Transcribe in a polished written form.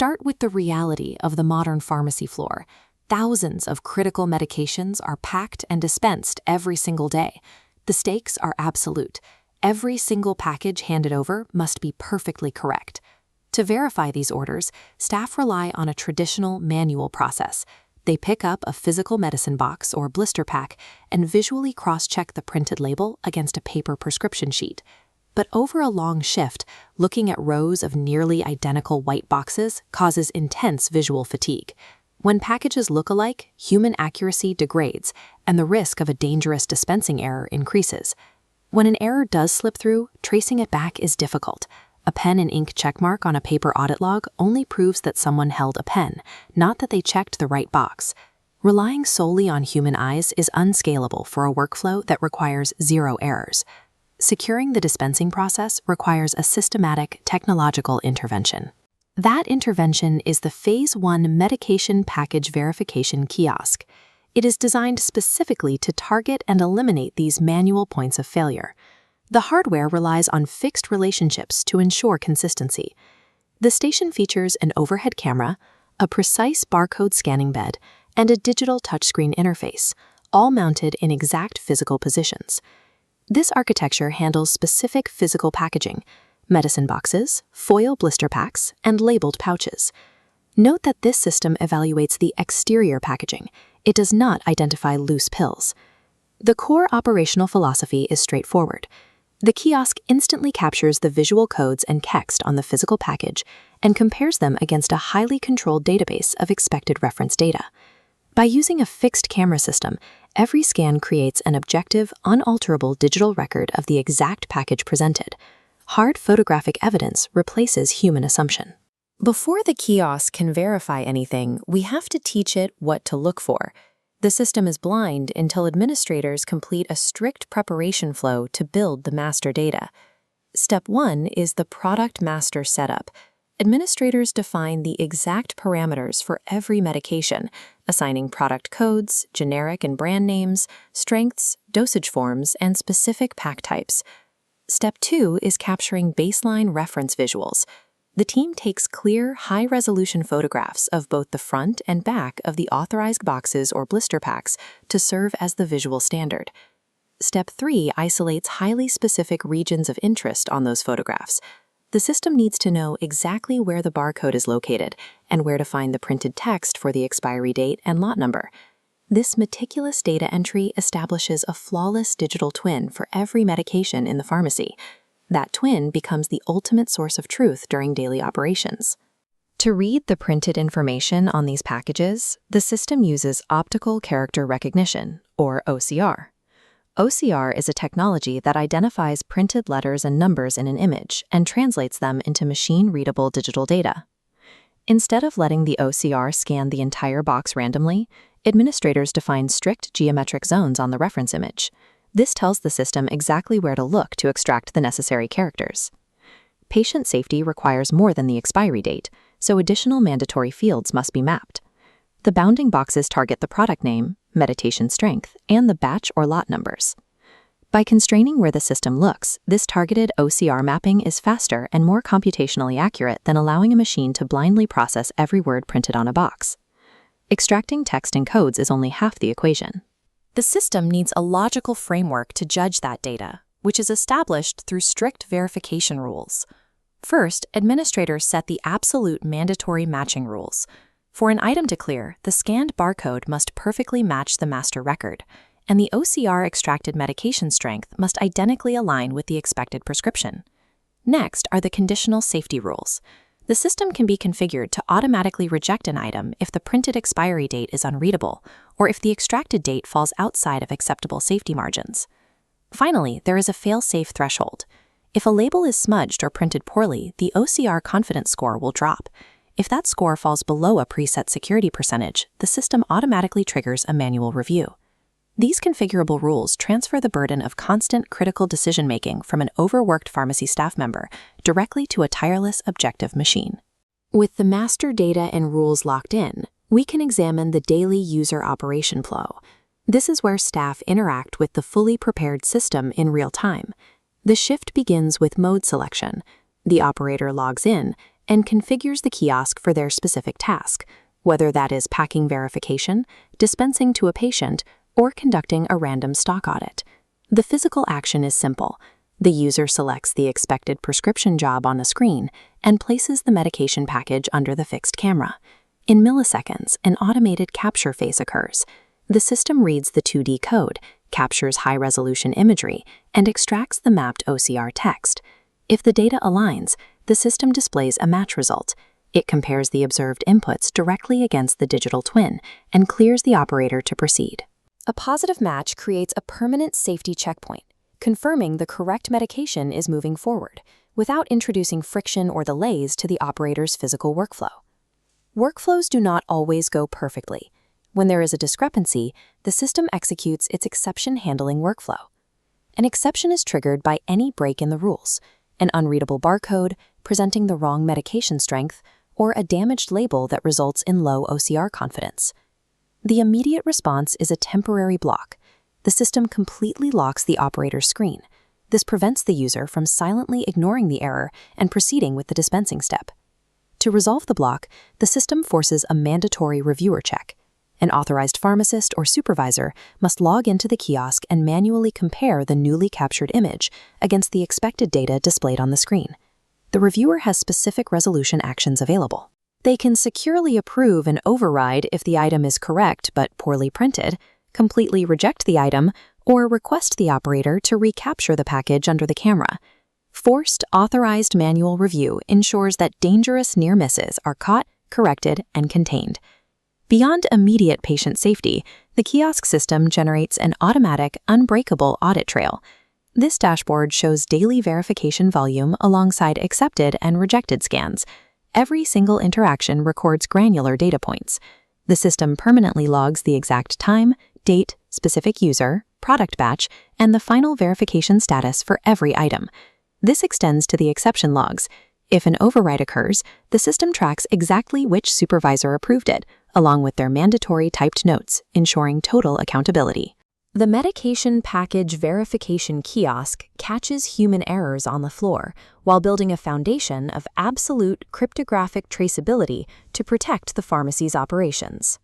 start with the reality of the modern pharmacy floor. Thousands of critical medications are packed and dispensed every single day. The stakes are absolute. Every single package handed over must be perfectly correct. To verify these orders, staff rely on a traditional manual process. They pick up a physical medicine box or blister pack and visually cross-check the printed label against a paper prescription sheet. But over a long shift, looking at rows of nearly identical white boxes causes intense visual fatigue. When packages look alike, human accuracy degrades, and the risk of a dangerous dispensing error increases. When an error does slip through, tracing it back is difficult. A pen and ink checkmark on a paper audit log only proves that someone held a pen, not that they checked the right box. Relying solely on human eyes is unscalable for a workflow that requires zero errors. Securing the dispensing process requires a systematic technological intervention. That intervention is the Phase 1 Medication Package Verification Kiosk. It is designed specifically to target and eliminate these manual points of failure. The hardware relies on fixed relationships to ensure consistency. The station features an overhead camera, a precise barcode scanning bed, and a digital touchscreen interface, all mounted in exact physical positions. This architecture handles specific physical packaging: medicine boxes, foil blister packs, and labeled pouches. Note that this system evaluates the exterior packaging. It does not identify loose pills. The core operational philosophy is straightforward. The kiosk instantly captures the visual codes and text on the physical package and compares them against a highly controlled database of expected reference data. By using a fixed camera system, every scan creates an objective, unalterable digital record of the exact package presented. Hard photographic evidence replaces human assumption. Before the kiosk can verify anything, we have to teach it what to look for. The system is blind until administrators complete a strict preparation flow to build the master data. Step 1 is the product master setup. Administrators define the exact parameters for every medication, assigning product codes, generic and brand names, strengths, dosage forms, and specific pack types. Step 2 is capturing baseline reference visuals. The team takes clear, high-resolution photographs of both the front and back of the authorized boxes or blister packs to serve as the visual standard. Step 3 isolates highly specific regions of interest on those photographs. The system needs to know exactly where the barcode is located and where to find the printed text for the expiry date and lot number. This meticulous data entry establishes a flawless digital twin for every medication in the pharmacy. That twin becomes the ultimate source of truth during daily operations. To read the printed information on these packages, the system uses optical character recognition, or OCR. OCR is a technology that identifies printed letters and numbers in an image and translates them into machine-readable digital data. Instead of letting the OCR scan the entire box randomly, administrators define strict geometric zones on the reference image. This tells the system exactly where to look to extract the necessary characters. Patient safety requires more than the expiry date, so additional mandatory fields must be mapped. The bounding boxes target the product name, medication strength, and the batch or lot numbers. By constraining where the system looks, this targeted OCR mapping is faster and more computationally accurate than allowing a machine to blindly process every word printed on a box. Extracting text and codes is only half the equation. The system needs a logical framework to judge that data, which is established through strict verification rules. First, administrators set the absolute mandatory matching rules. For an item to clear, the scanned barcode must perfectly match the master record, and the OCR extracted medication strength must identically align with the expected prescription. Next are the conditional safety rules. The system can be configured to automatically reject an item if the printed expiry date is unreadable, or if the extracted date falls outside of acceptable safety margins. Finally, there is a fail-safe threshold. If a label is smudged or printed poorly, the OCR confidence score will drop. If that score falls below a preset security percentage, the system automatically triggers a manual review. These configurable rules transfer the burden of constant critical decision-making from an overworked pharmacy staff member directly to a tireless, objective machine. With the master data and rules locked in, we can examine the daily user operation flow. This is where staff interact with the fully prepared system in real time. The shift begins with mode selection. The operator logs in, and configures the kiosk for their specific task, whether that is packing verification, dispensing to a patient, or conducting a random stock audit. The physical action is simple. The user selects the expected prescription job on a screen and places the medication package under the fixed camera. In milliseconds, an automated capture phase occurs. The system reads the 2D code, captures high-resolution imagery, and extracts the mapped OCR text. If the data aligns, the system displays a match result. It compares the observed inputs directly against the digital twin and clears the operator to proceed. A positive match creates a permanent safety checkpoint, confirming the correct medication is moving forward, without introducing friction or delays to the operator's physical workflow. Workflows do not always go perfectly. When there is a discrepancy, the system executes its exception handling workflow. An exception is triggered by any break in the rules, an unreadable barcode, presenting the wrong medication strength, or a damaged label that results in low OCR confidence. The immediate response is a temporary block. The system completely locks the operator's screen. This prevents the user from silently ignoring the error and proceeding with the dispensing step. To resolve the block, the system forces a mandatory reviewer check. An authorized pharmacist or supervisor must log into the kiosk and manually compare the newly captured image against the expected data displayed on the screen. The reviewer has specific resolution actions available. They can securely approve and override if the item is correct but poorly printed, completely reject the item, or request the operator to recapture the package under the camera. Forced, authorized manual review ensures that dangerous near misses are caught, corrected, and contained. Beyond immediate patient safety, the kiosk system generates an automatic, unbreakable audit trail. This dashboard shows daily verification volume alongside accepted and rejected scans. Every single interaction records granular data points. The system permanently logs the exact time, date, specific user, product batch, and the final verification status for every item. This extends to the exception logs. If an override occurs, the system tracks exactly which supervisor approved it, along with their mandatory typed notes, ensuring total accountability. The medication package verification kiosk catches human errors on the floor while building a foundation of absolute cryptographic traceability to protect the pharmacy's operations.